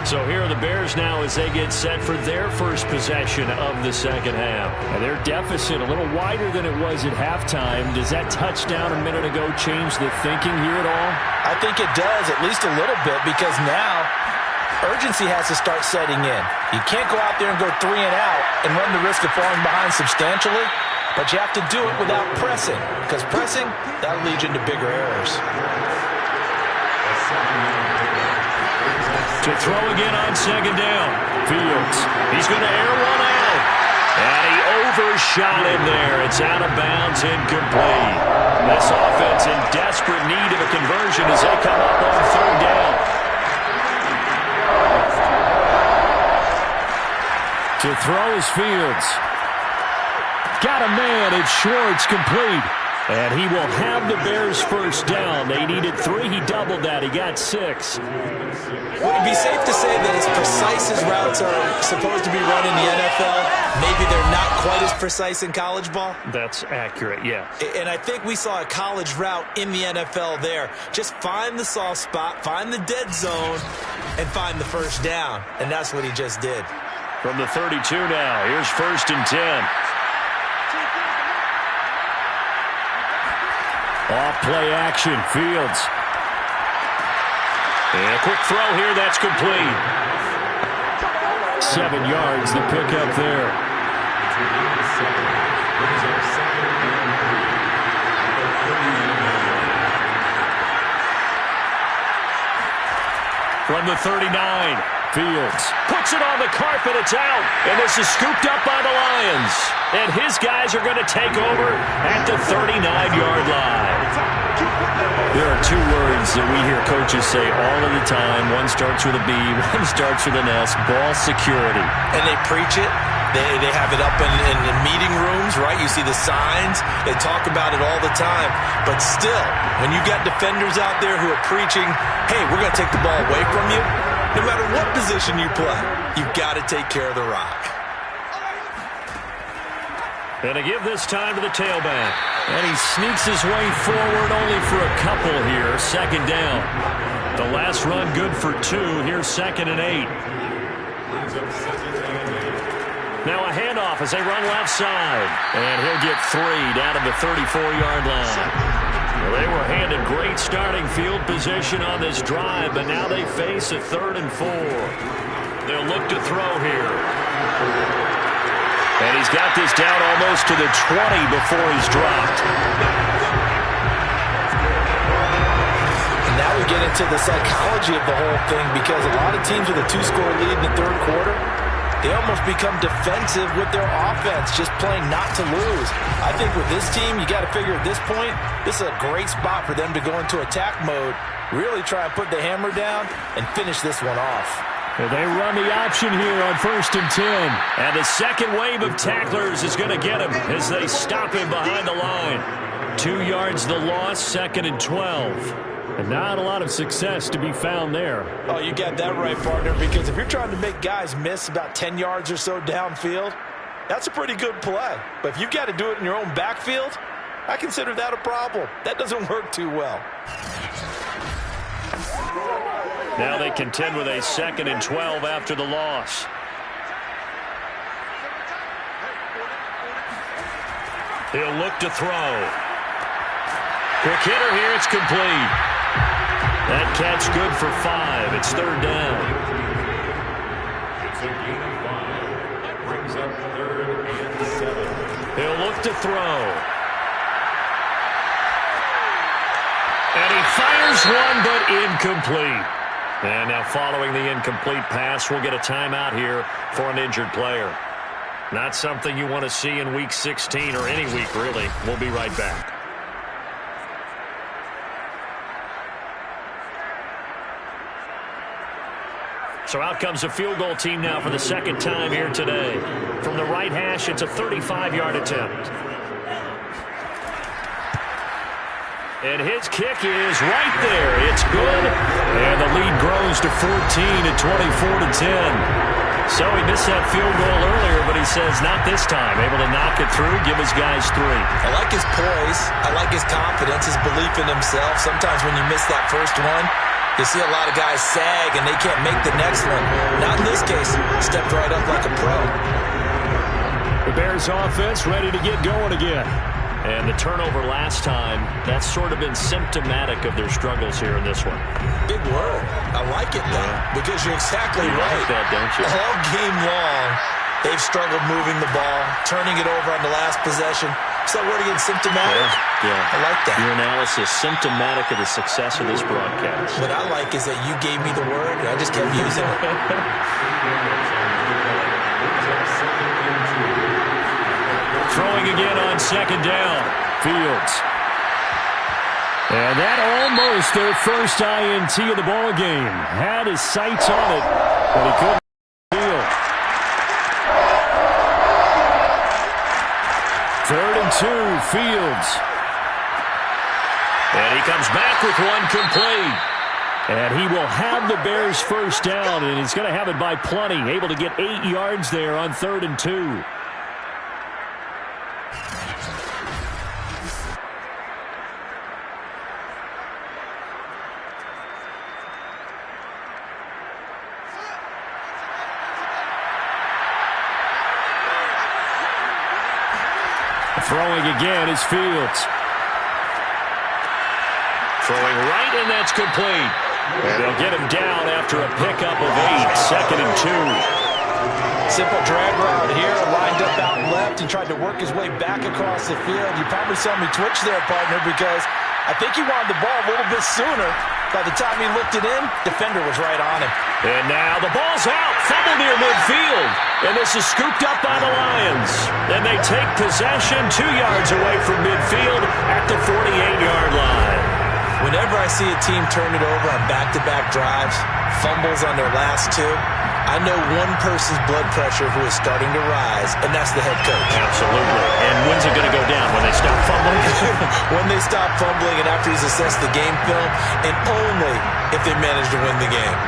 So here are the Bears now as they get set for their first possession of the second half. And their deficit a little wider than it was at halftime. Does that touchdown a minute ago change the thinking here at all? I think it does, at least a little bit, because now urgency has to start setting in. You can't go out there and go 3 and out and run the risk of falling behind substantially, but you have to do it without pressing, because pressing, that'll lead you into bigger errors. To throw again on 2nd down. Fields. He's going to air one out. And he overshot him there. It's out of bounds, incomplete. This offense in desperate need of a conversion as they come up on 3rd down. To throw is Fields. Got a man. It's Schwartz, complete. And he will have the Bears first down. They needed 3. He doubled that. He got 6. Would it be safe to say that as precise as routes are supposed to be run in the NFL, maybe they're not quite as precise in college ball? That's accurate, yeah. And I think we saw a college route in the NFL there. Just find the soft spot, find the dead zone, and find the first down. And that's what he just did. From the 32 now, here's 1st and 10. Off play action, Fields. And a quick throw here, that's complete. 7 yards, the pickup there. From the 39. Fields puts it on the carpet, it's out. And this is scooped up by the Lions. And his guys are going to take over at the 39-yard line. There are 2 words that we hear coaches say all of the time. One starts with a B, one starts with an S, ball security. And they preach it. They have it up in meeting rooms, right? You see the signs. They talk about it all the time. But still, when you got defenders out there who are preaching, hey, we're going to take the ball away from you, no matter what position you play, you've got to take care of the rock. And to give this time to the tailback. And he sneaks his way forward only for a couple here. 2nd down. The last run good for 2. Here's 2nd and 8. Now a handoff as they run left side. And he'll get 3 down to the 34-yard line. Well, they were handed great starting field position on this drive, but now they face a 3rd and 4. They'll look to throw here. And he's got this down almost to the 20 before he's dropped. And now we get into the psychology of the whole thing, because a lot of teams with a 2-score lead in the 3rd quarter, they almost become defensive with their offense, just playing not to lose. I think with this team, you got to figure at this point, this is a great spot for them to go into attack mode, really try and put the hammer down and finish this one off. And they run the option here on 1st and 10. And the second wave of tacklers is going to get him as they stop him behind the line. 2 yards the loss, 2nd and 12. And not a lot of success to be found there. Oh, you got that right, partner, because if you're trying to make guys miss about 10 yards or so downfield, that's a pretty good play. But if you've got to do it in your own backfield, I consider that a problem. That doesn't work too well. Now they contend with a 2nd and 12 after the loss. He'll look to throw. Quick hitter here, it's complete. That catch good for 5. It's 3rd down. It's a gain of 5. Brings up 3rd and 7. He'll look to throw. And he fires one, but incomplete. And now following the incomplete pass, we'll get a timeout here for an injured player. Not something you want to see in Week 16 or any week, really. We'll be right back. So out comes a field goal team now for the 2nd time here today. From the right hash, it's a 35-yard attempt. And his kick is right there. It's good. And the lead grows to 14 at 24-10. So he missed that field goal earlier, but he says not this time. Able to knock it through, give his guys 3. I like his poise. I like his confidence, his belief in himself. Sometimes when you miss that first one, you see a lot of guys sag and they can't make the next one. Not in this case. Stepped right up like a pro. The Bears offense ready to get going again. And the turnover last time, that's sort of been symptomatic of their struggles here in this one. Big word. I like it, though, because you're exactly You right. like that, don't you? All game long, they've struggled moving the ball, turning it over on the last possession. Is that word again, symptomatic? Yeah. I like that. Your analysis, symptomatic of the success of this broadcast. What I like is that you gave me the word, and I just kept using it. Throwing again on 2nd down. Fields. And that almost their first INT of the ball game. Had his sights on it, but he couldn't field. 3rd and 2, Fields. And he comes back with one complete. And he will have the Bears first down, and he's going to have it by plenty. Able to get 8 yards there on 3rd and 2. Throwing again is Fields. Throwing right, and that's complete. And they'll get him down after a pickup of 8, 2nd and 2. Simple drag route here, lined up out left and tried to work his way back across the field. You probably saw me twitch there, partner, because I think he wanted the ball a little bit sooner. By the time he looked it in, defender was right on him. And now the ball's out. Fumble near midfield. And this is scooped up by the Lions. And they take possession 2 yards away from midfield at the 48-yard line. Whenever I see a team turn it over on back-to-back drives, fumbles on their last 2, I know one person's blood pressure who is starting to rise, and that's the head coach. Absolutely. And when's it going to go down? When they stop fumbling? When they stop fumbling and after he's assessed the game film, and only if they manage to win the game.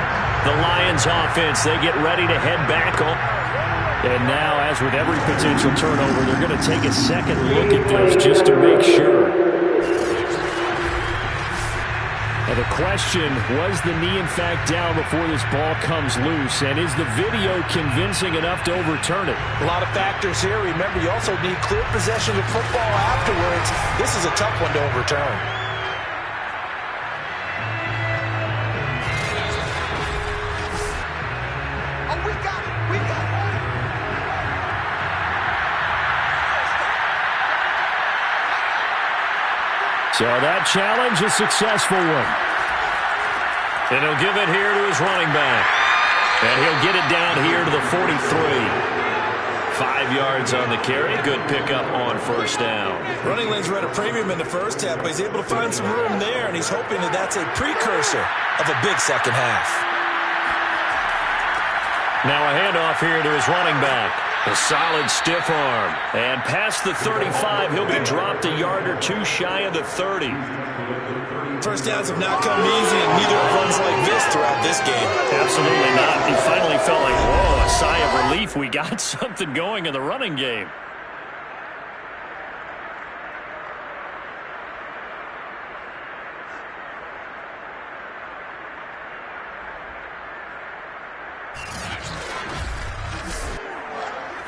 The Lions offense, they get ready to head back on. And now, as with every potential turnover, they're going to take a second look at this just to make sure. And the question, was the knee in fact down before this ball comes loose? And is the video convincing enough to overturn it? A lot of factors here. Remember, you also need clear possession of football afterwards. This is a tough one to overturn. So that challenge, a successful one. And he'll give it here to his running back. And he'll get it down here to the 43. 5 yards on the carry. Good pickup on first down. Running lanes were at a premium in the first half, but he's able to find some room there, and he's hoping that that's a precursor of a big second half. Now a handoff here to his running back. A solid stiff arm. And past the 35, he'll be dropped a yard or two shy of the 30. First downs have not come easy, and neither have runs like this throughout this game. Absolutely not. He finally felt like, whoa, a sigh of relief. We got something going in the running game.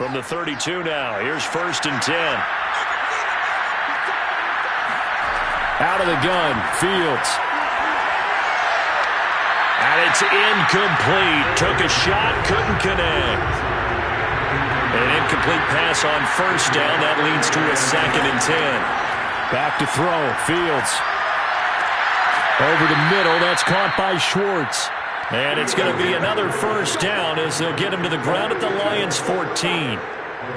From the 32 now, here's 1st and 10. Out of the gun, Fields. And it's incomplete. Took a shot, couldn't connect. An incomplete pass on first down. That leads to a 2nd and 10. Back to throw, Fields. Over the middle, that's caught by Schwartz. And it's going to be another first down as they'll get him to the ground at the Lions' 14.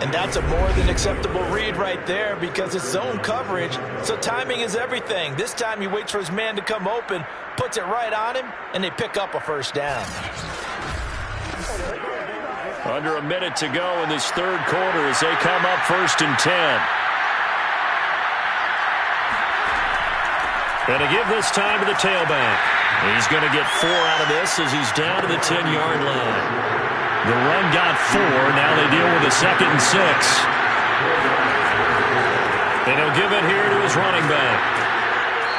And that's a more than acceptable read right there because it's zone coverage, so timing is everything. This time he waits for his man to come open, puts it right on him, and they pick up a first down. Under a minute to go in this third quarter as they come up 1st and 10. And to give this time to the tailback. He's going to get 4 out of this as he's down to the 10-yard line. The run got 4. Now they deal with a 2nd and 6. And he'll give it here to his running back.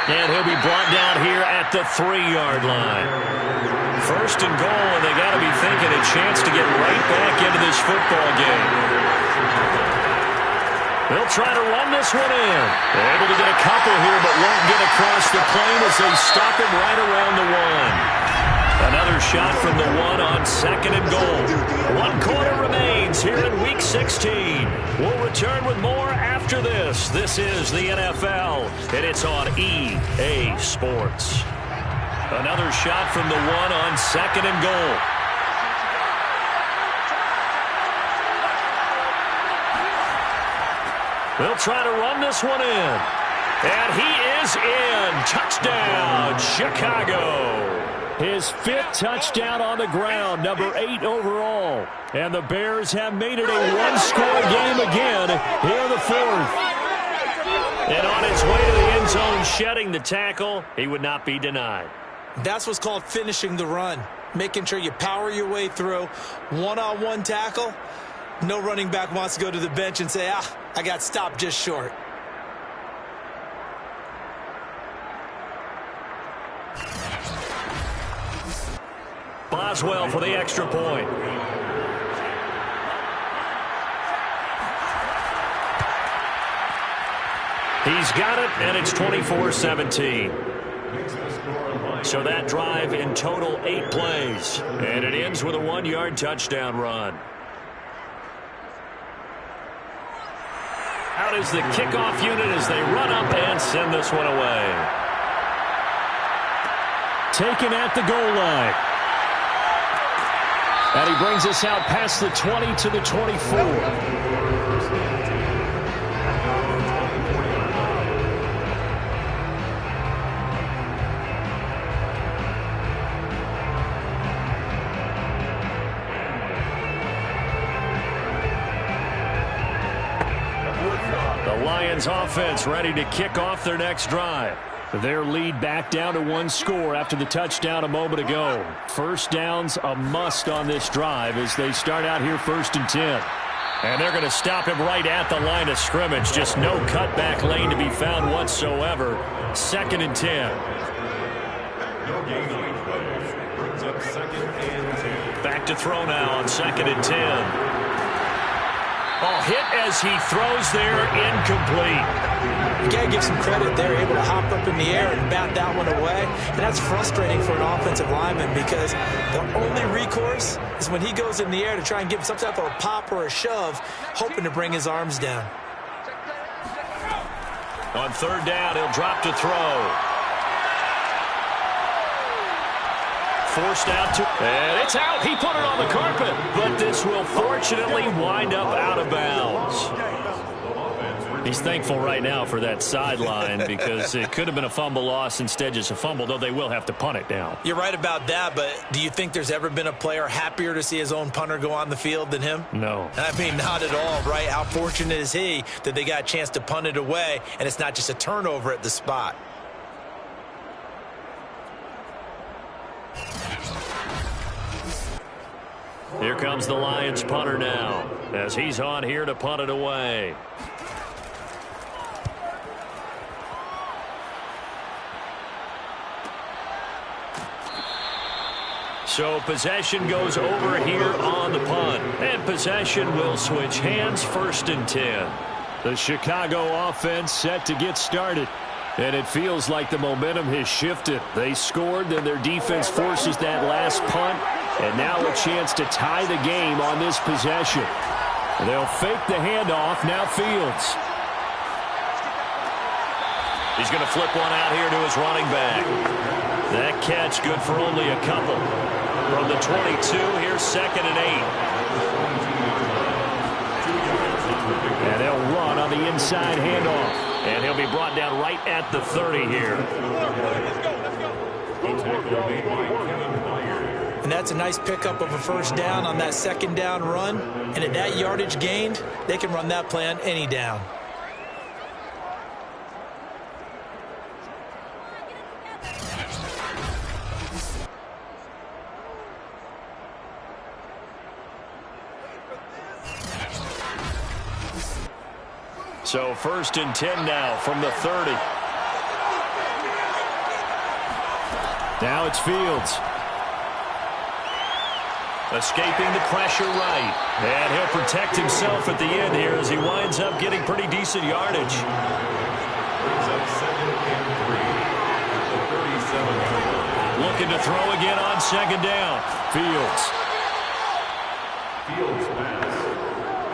And he'll be brought down here at the 3-yard line. 1st and goal, and they got to be thinking a chance to get right back into this football game. They'll try to run this one in. They're able to get a couple here, but won't get across the plane as they stop him right around the 1. Another shot from the 1 on 2nd and goal. 1 quarter remains here in Week 16. We'll return with more after this. This is the NFL, and it's on EA Sports. Another shot from the 1 on 2nd and goal. They'll try to run this one in. And he is in. Touchdown, Chicago. His 5th touchdown on the ground, number 8 overall. And the Bears have made it a one-score game again here in the 4th. And on his way to the end zone, shedding the tackle, he would not be denied. That's what's called finishing the run. Making sure you power your way through. One-on-one tackle. No running back wants to go to the bench and say, I got stopped just short. Boswell for the extra point. He's got it, and it's 24-17. So that drive in total 8 plays. And it ends with a 1-yard touchdown run. Out is the kickoff unit as they run up and send this one away. Taken at the goal line. And he brings us out past the 20 to the 24. Lions offense ready to kick off their next drive. Their lead back down to 1 score after the touchdown a moment ago. First downs a must on this drive as they start out here 1st and 10. And they're going to stop him right at the line of scrimmage. Just no cutback lane to be found whatsoever. 2nd and 10. No gain on play. Brings up 2nd and 10. Back to throw now on 2nd and 10. Oh, hit as he throws there, incomplete. You got to give some credit. They're able to hop up in the air and bat that one away. And that's frustrating for an offensive lineman because the only recourse is when he goes in the air to try and give some type of a pop or a shove, hoping to bring his arms down. On 3rd down, he'll drop to throw. Forced out to, and it's out. He put it on the carpet, but this will fortunately wind up out of bounds. He's thankful right now for that sideline because it could have been a fumble loss, instead just a fumble, though they will have to punt it now. You're right about that, but do you think there's ever been a player happier to see his own punter go on the field than him? No. I mean, not at all, right? How fortunate is he that they got a chance to punt it away, and it's not just a turnover at the spot. Here comes the Lions punter now as he's on here to punt it away. So possession goes over here on the punt, and possession will switch hands. 1st and 10. The Chicago offense set to get started. And it feels like the momentum has shifted. They scored, then their defense forces that last punt. And now a chance to tie the game on this possession. They'll fake the handoff. Now Fields. He's going to flip one out here to his running back. That catch good for only a couple. From the 22, here's 2nd and 8. And they'll run on the inside handoff. And he'll be brought down right at the 30 here. And that's a nice pickup of a 1st down on that 2nd down run. And at that yardage gained, they can run that play on any down. So 1st and 10 now from the 30. Now it's Fields. Escaping the pressure right. And he'll protect himself at the end here as he winds up getting pretty decent yardage. Brings up 2nd and 3. The 37-yard line. Looking to throw again on 2nd down. Fields. Fields pass.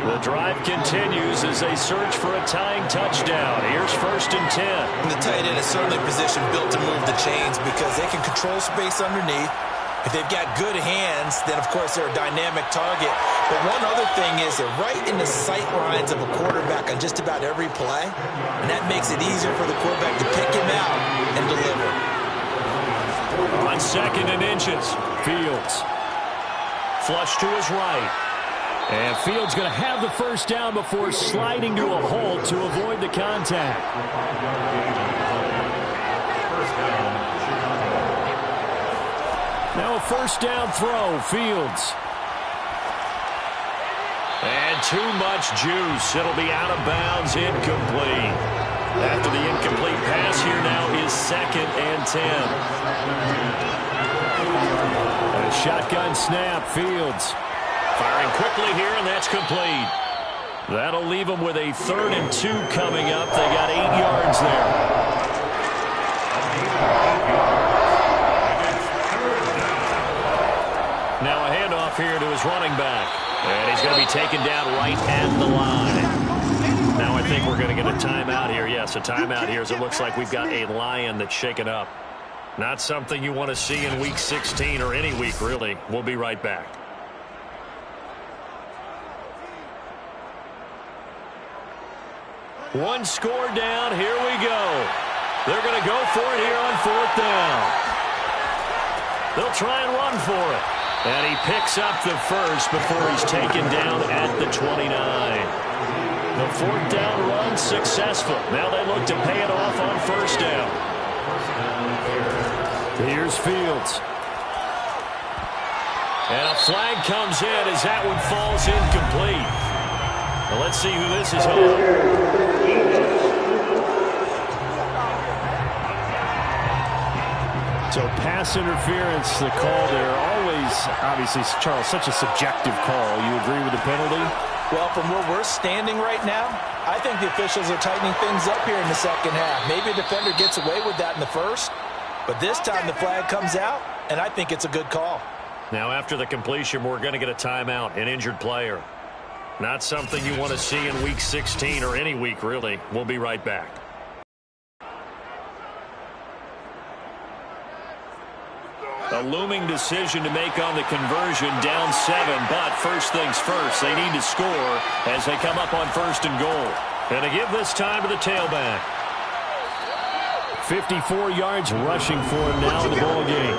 The drive continues as they search for a tying touchdown. Here's 1st and 10. And the tight end is certainly a position built to move the chains because they can control space underneath. If they've got good hands, then, of course, they're a dynamic target. But one other thing is they're right in the sight lines of a quarterback on just about every play, and that makes it easier for the quarterback to pick him out and deliver. On 2nd and inches, Fields. flush to his right. And Fields going to have the 1st down before sliding to a halt to avoid the contact. 1st down, Chicago. Now a 1st down throw, Fields. And too much juice. It'll be out of bounds, incomplete. After the incomplete pass, here now is 2nd and 10. A shotgun snap, Fields. Firing quickly here, and that's complete. That'll leave them with a 3rd and 2 coming up. They got 8 yards there. Now a handoff here to his running back. And he's going to be taken down right at the line. Now I think we're going to get a timeout here. Yes, a timeout here as it looks like we've got a Lion that's shaken up. Not something you want to see in Week 16 or any week, really. We'll be right back. One score down. Here we go. They're going to go for it here on 4th down. They'll try and run for it. And he picks up the first before he's taken down at the 29. The 4th down run successful. Now they look to pay it off on 1st down. Here's Fields. And a flag comes in as that one falls incomplete. Well, let's see who this is on. So pass interference, the call there. Always, obviously, Charles, such a subjective call. You agree with the penalty? Well, from where we're standing right now, I think the officials are tightening things up here in the second half. Maybe a defender gets away with that in the first, but this time the flag comes out, and I think it's a good call. Now, after the completion, we're going to get a timeout, an injured player. Not something you want to see in Week 16 or any week, really. We'll be right back. A looming decision to make on the conversion, down 7, but first things first, they need to score as they come up on 1st and goal. And they give this time to the tailback. 54 yards rushing for him now in the ball game.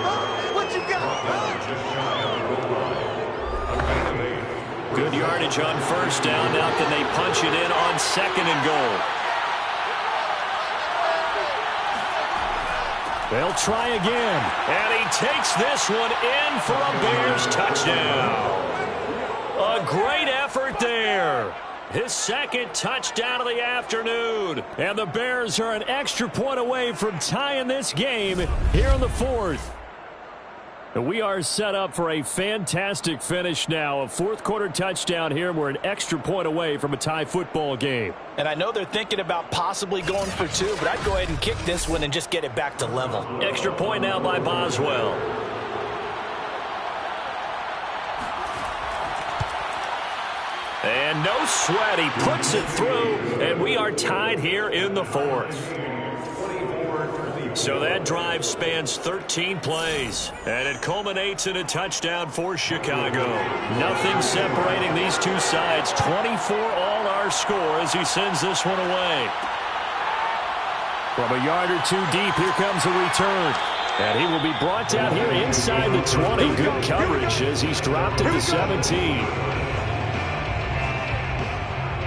Good yardage on 1st down. Now can they punch it in on 2nd and goal? They'll try again. And he takes this one in for a Bears touchdown. A great effort there. His 2nd touchdown of the afternoon. And the Bears are an extra point away from tying this game here in the 4th. And we are set up for a fantastic finish now. A 4th quarter touchdown here. We're an extra point away from a tie football game. And I know they're thinking about possibly going for 2, but I'd go ahead and kick this one and just get it back to level. Extra point now by Boswell. And no sweat. He puts it through, and we are tied here in the 4th. So that drive spans 13 plays, and it culminates in a touchdown for Chicago. Nothing separating these two sides. 24 all our score as he sends this one away. From a yard or 2 deep, here comes the return. And he will be brought down here inside the 20. Good coverage as he's dropped it to 17.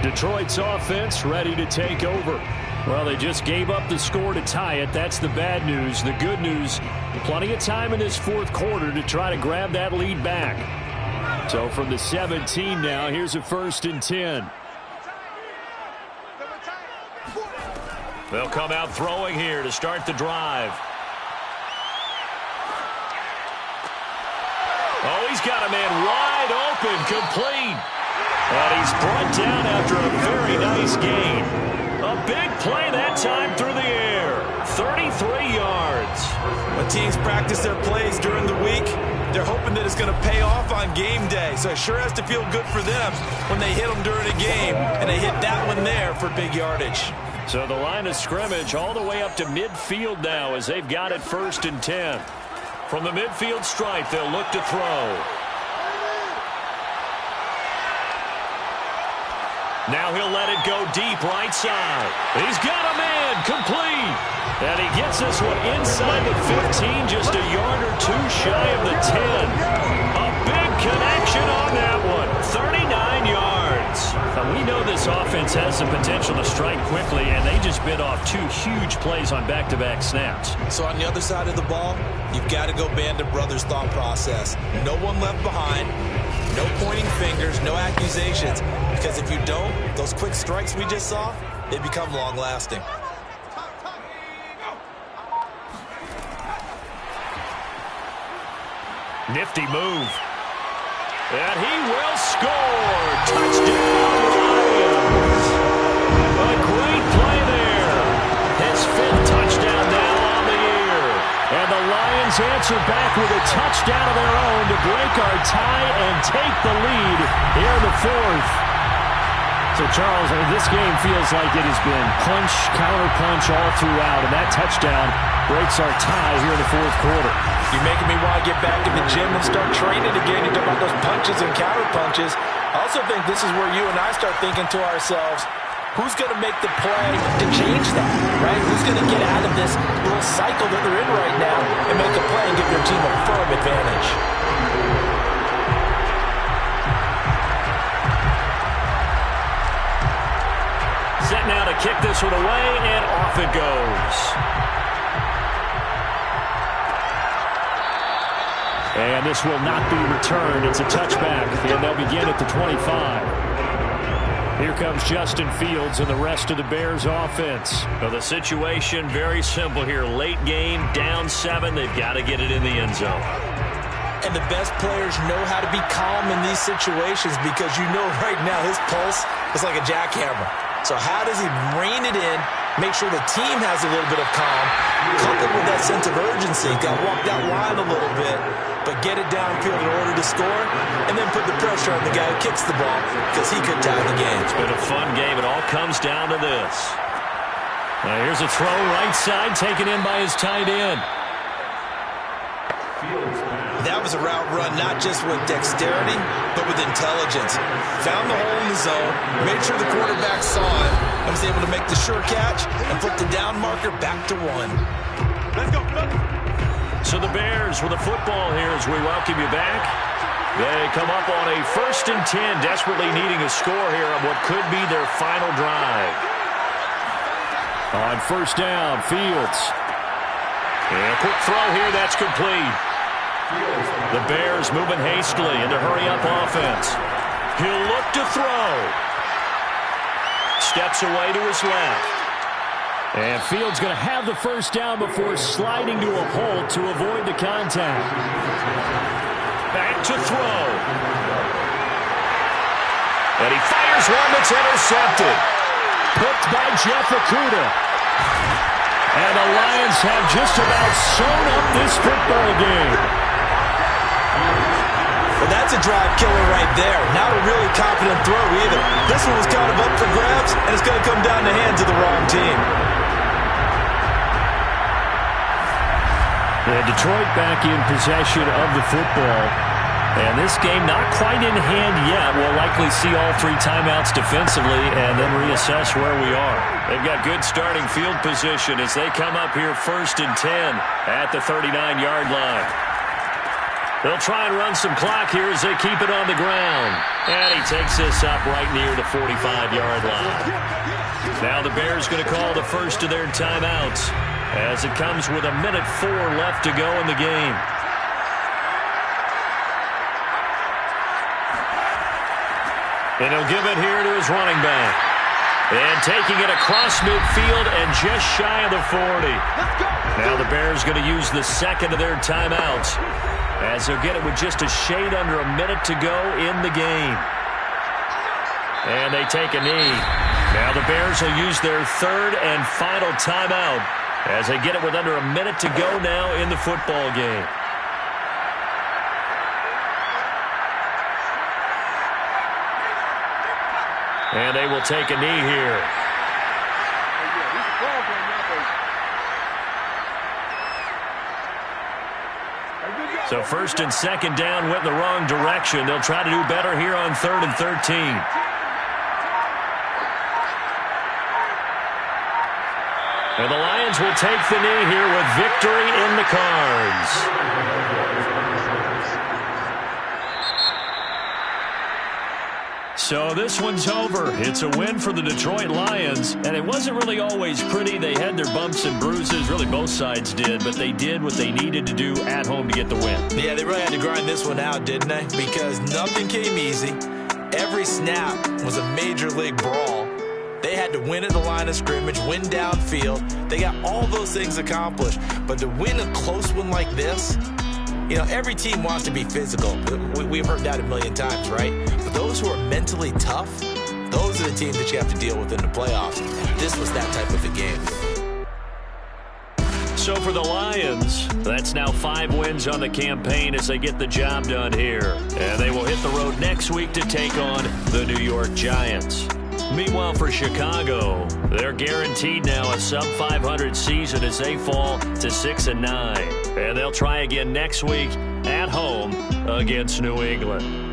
Detroit's offense ready to take over. Well, they just gave up the score to tie it. That's the bad news. The good news, plenty of time in this 4th quarter to try to grab that lead back. So from the 17 now, here's a 1st and 10. They'll come out throwing here to start the drive. Oh, he's got a man wide open, complete. And he's brought down after a very nice gain. A big play that time through the air. 33 yards. When teams practice their plays during the week, they're hoping that it's going to pay off on game day. So it sure has to feel good for them when they hit them during a game. And they hit that one there for big yardage. So the line of scrimmage all the way up to midfield now as they've got it 1st and 10. From the midfield stripe, they'll look to throw. Now he'll let it go deep right side. He's got a man, complete. And he gets this one inside the 15, just a yard or 2 shy of the 10. A big connection on that one, 39 yards. Now we know this offense has the potential to strike quickly, and they just bit off 2 huge plays on back-to-back snaps. So on the other side of the ball, you've got to go Band of Brothers thought process. No one left behind. No pointing fingers, no accusations. Because if you don't, those quick strikes we just saw, they become long-lasting. Nifty move. And he will score. Touchdown, Lions. A great play there. His 5th touchdown now on the year. And the Lions answer back with a touchdown of their own to break our tie and take the lead here in the 4th. So, Charles, this game feels like it has been punch, counter-punch all throughout, and that touchdown breaks our tie here in the 4th quarter. You're making me want to get back in the gym and start training again. You talk about those punches and counter-punches. I also think this is where you and I start thinking to ourselves, who's going to make the play to change that, right? Who's going to get out of this little cycle that they're in right now and make a play and give their team a firm advantage? Set now to kick this one away, and off it goes. And this will not be returned. It's a touchback, and they'll begin at the 25. Here comes Justin Fields and the rest of the Bears offense. Well, the situation very simple here. Late game, down 7. They've got to get it in the end zone. And the best players know how to be calm in these situations because you know right now his pulse is like a jackhammer. So how does he rein it in, make sure the team has a little bit of calm, coupled with that sense of urgency, got to walk that line a little bit, but get it downfield in order to score, and then put the pressure on the guy who kicks the ball because he could tie the game. It's been a fun game. It all comes down to this. Now here's a throw right side taken in by his tight end. That was a route run not just with dexterity, but with intelligence. Found the hole in the zone, made sure the quarterback saw it, and was able to make the sure catch and flip the down marker back to 1. Let's go. So the Bears with a football here as we welcome you back. They come up on a 1st and 10, desperately needing a score here on what could be their final drive. On 1st down, Fields. And a quick throw here, that's complete. The Bears moving hastily into hurry-up offense. He'll look to throw. Steps away to his left. And Fields going to have the 1st down before sliding to a hole to avoid the contact. Back to throw. And he fires one that's intercepted. Picked by Jeff Okudah. And the Lions have just about sewn up this football game. Well, that's a drive killer right there. Not a really confident throw either. This one was kind of up for grabs, and it's going to come down the hands of the wrong team. And Detroit back in possession of the football. And this game not quite in hand yet. We'll likely see all 3 timeouts defensively and then reassess where we are. They've got good starting field position as they come up here 1st and 10 at the 39-yard line. They'll try and run some clock here as they keep it on the ground. And he takes this up right near the 45-yard line. Now the Bears going to call the first of their timeouts as it comes with 1:04 left to go in the game. And he'll give it here to his running back. And taking it across midfield and just shy of the 40. Now the Bears going to use the 2nd of their timeouts as they'll get it with just a shade under 1 minute to go in the game. And they take a knee. Now the Bears will use their 3rd and final timeout as they get it with under 1 minute to go now in the football game. And they will take a knee here. So 1st and 2nd down went in the wrong direction. They'll try to do better here on 3rd and 13. And the Lions will take the knee here with victory in the cards. So this one's over. It's a win for the Detroit Lions, and it wasn't really always pretty. They had their bumps and bruises. Really, both sides did, but they did what they needed to do at home to get the win. Yeah, they really had to grind this one out, didn't they? Because nothing came easy. Every snap was a major league brawl. They had to win at the line of scrimmage, win downfield. They got all those things accomplished. But to win a close one like this, you know, every team wants to be physical. We've heard that a million times, right? But those who are mentally tough, those are the teams that you have to deal with in the playoffs. This was that type of a game. So for the Lions, that's now 5 wins on the campaign as they get the job done here. And they will hit the road next week to take on the New York Giants. Meanwhile, for Chicago, they're guaranteed now a sub-500 season as they fall to 6-9. And they'll try again next week at home against New England.